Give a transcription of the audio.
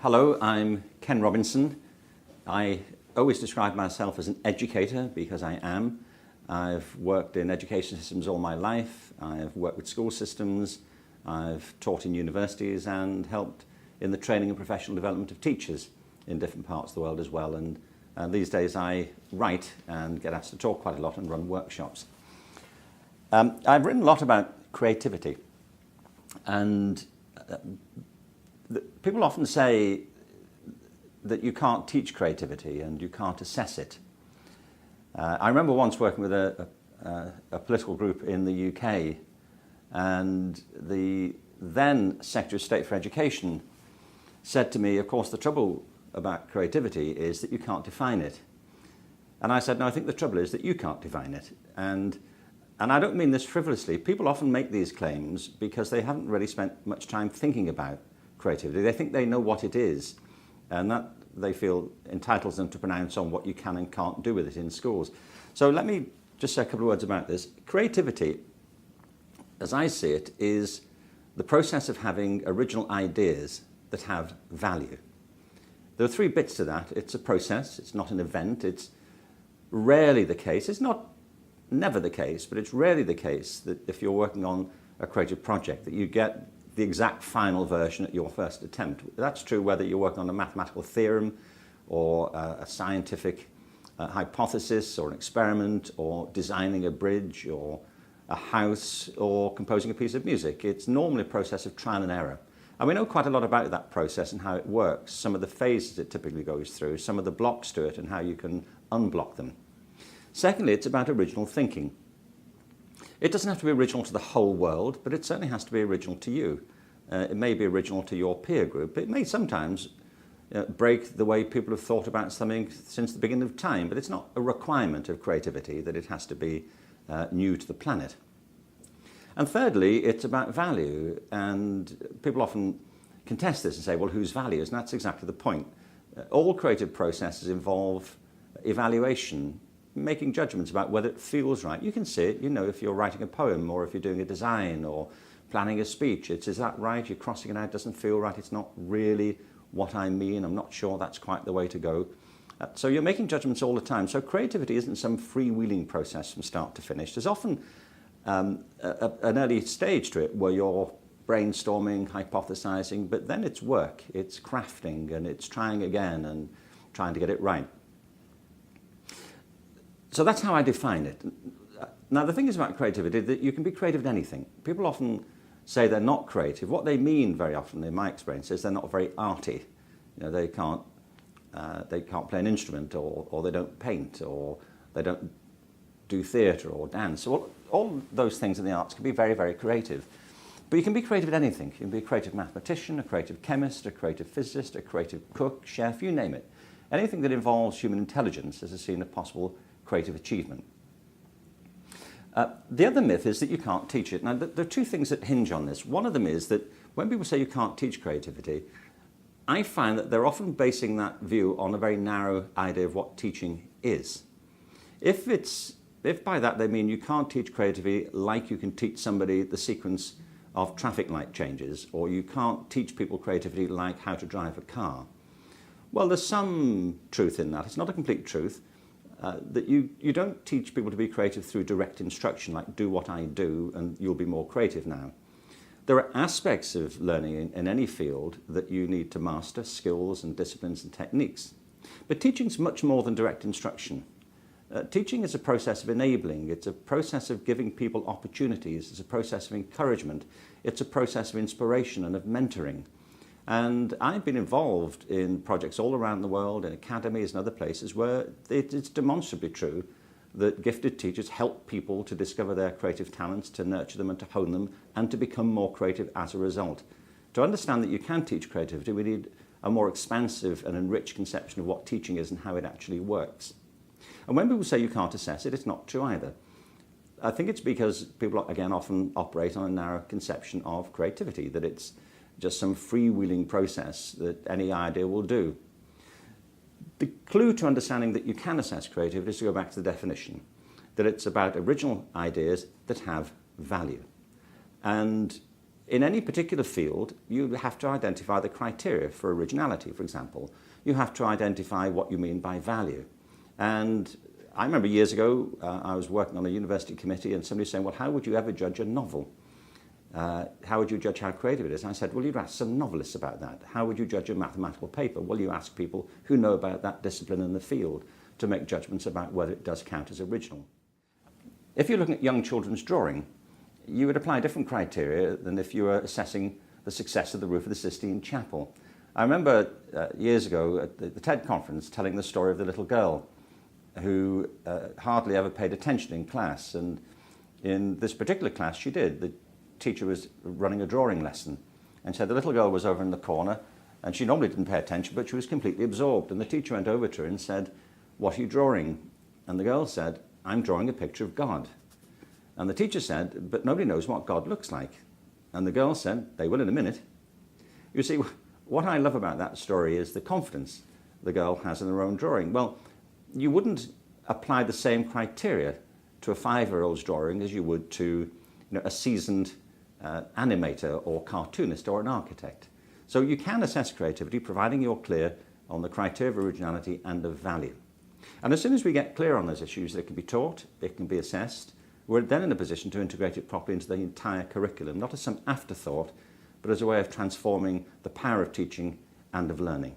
Hello, I'm Ken Robinson. I always describe myself as an educator because I am. I've worked in education systems all my life. I've worked with school systems. I've taught in universities and helped in the training and professional development of teachers in different parts of the world as well. And these days I write and get asked to talk quite a lot and run workshops. I've written a lot about creativity, and people often say that you can't teach creativity and you can't assess it. I remember once working with a political group in the UK, and the then Secretary of State for Education said to me, of course, the trouble about creativity is that you can't define it. And I said, no, I think the trouble is that you can't define it. And I don't mean this frivolously. People often make these claims because they haven't really spent much time thinking about creativity. They think they know what it is, and that they feel entitles them to pronounce on what you can and can't do with it in schools. So let me just say a couple of words about this. Creativity, as I see it, is the process of having original ideas that have value. There are three bits to that. It's a process, it's not an event, it's rarely the case, it's not never the case, but it's rarely the case that if you're working on a creative project that you get the exact final version at your first attempt. That's true whether you're working on a mathematical theorem or a scientific hypothesis or an experiment or designing a bridge or a house or composing a piece of music. It's normally a process of trial and error. And we know quite a lot about that process and how it works, some of the phases it typically goes through, some of the blocks to it and how you can unblock them. Secondly, it's about original thinking. It doesn't have to be original to the whole world, but it certainly has to be original to you. It may be original to your peer group. It may sometimes break the way people have thought about something since the beginning of time, but it's not a requirement of creativity that it has to be new to the planet. And thirdly, it's about value, and people often contest this and say, well, whose values? And that's exactly the point. All creative processes involve evaluation, making judgments about whether it feels right. You can see it, you know, if you're writing a poem or if you're doing a design or planning a speech. Is that right? You're crossing it out, it doesn't feel right, it's not really what I mean, I'm not sure that's quite the way to go. So you're making judgments all the time. So creativity isn't some freewheeling process from start to finish. There's often an early stage to it where you're brainstorming, hypothesizing, but then it's work, it's crafting, and it's trying again and trying to get it right. So that's how I define it. Now, the thing is about creativity that you can be creative at anything. People often say they're not creative. What they mean very often, in my experience, is they're not very arty. You know, they can't play an instrument, or they don't paint, or they don't do theatre or dance. All those things in the arts can be very, very creative. But you can be creative at anything. You can be a creative mathematician, a creative chemist, a creative physicist, a creative cook, chef, you name it. Anything that involves human intelligence is a scene of possible creative achievement. The other myth is that you can't teach it. Now, there are two things that hinge on this. One of them is that when people say you can't teach creativity, I find that they're often basing that view on a very narrow idea of what teaching is. If by that they mean you can't teach creativity like you can teach somebody the sequence of traffic light changes, or you can't teach people creativity like how to drive a car, well, there's some truth in that. It's not a complete truth. That you don't teach people to be creative through direct instruction, like do what I do and you'll be more creative now. There are aspects of learning in any field that you need to master, skills and disciplines and techniques. But teaching's much more than direct instruction. Teaching is a process of enabling, it's a process of giving people opportunities, it's a process of encouragement, it's a process of inspiration and of mentoring. And I've been involved in projects all around the world, in academies and other places, where it's demonstrably true that gifted teachers help people to discover their creative talents, to nurture them and to hone them, and to become more creative as a result. To understand that you can teach creativity, we need a more expansive and enriched conception of what teaching is and how it actually works. And when people say you can't assess it, it's not true either. I think it's because people, again, often operate on a narrow conception of creativity, that it's just some freewheeling process that any idea will do. The clue to understanding that you can assess creativity is to go back to the definition, that it's about original ideas that have value. And In any particular field, you have to identify the criteria for originality, for example. You have to identify what you mean by value. And I remember years ago, I was working on a university committee and somebody saying, well, how would you ever judge a novel? How would you judge how creative it is? And I said, well, you'd ask some novelists about that. How would you judge a mathematical paper? Well, you ask people who know about that discipline in the field to make judgments about whether it does count as original. If you're looking at young children's drawing, you would apply different criteria than if you were assessing the success of the roof of the Sistine Chapel. I remember years ago at the TED conference telling the story of the little girl who hardly ever paid attention in class, and in this particular class she did. The teacher was running a drawing lesson, and so the little girl was over in the corner, and she normally didn't pay attention, but she was completely absorbed, and the teacher went over to her and said, what are you drawing? And the girl said, I'm drawing a picture of God. And the teacher said, but nobody knows what God looks like. And the girl said, they will in a minute. You see, what I love about that story is the confidence the girl has in her own drawing. Well, you wouldn't apply the same criteria to a 5-year-old's drawing as you would to a seasoned animator or cartoonist or an architect. So you can assess creativity providing you're clear on the criteria of originality and of value. And as soon as we get clear on those issues, they can be taught, it can be assessed. We're then in a position to integrate it properly into the entire curriculum, not as some afterthought, but as a way of transforming the power of teaching and of learning.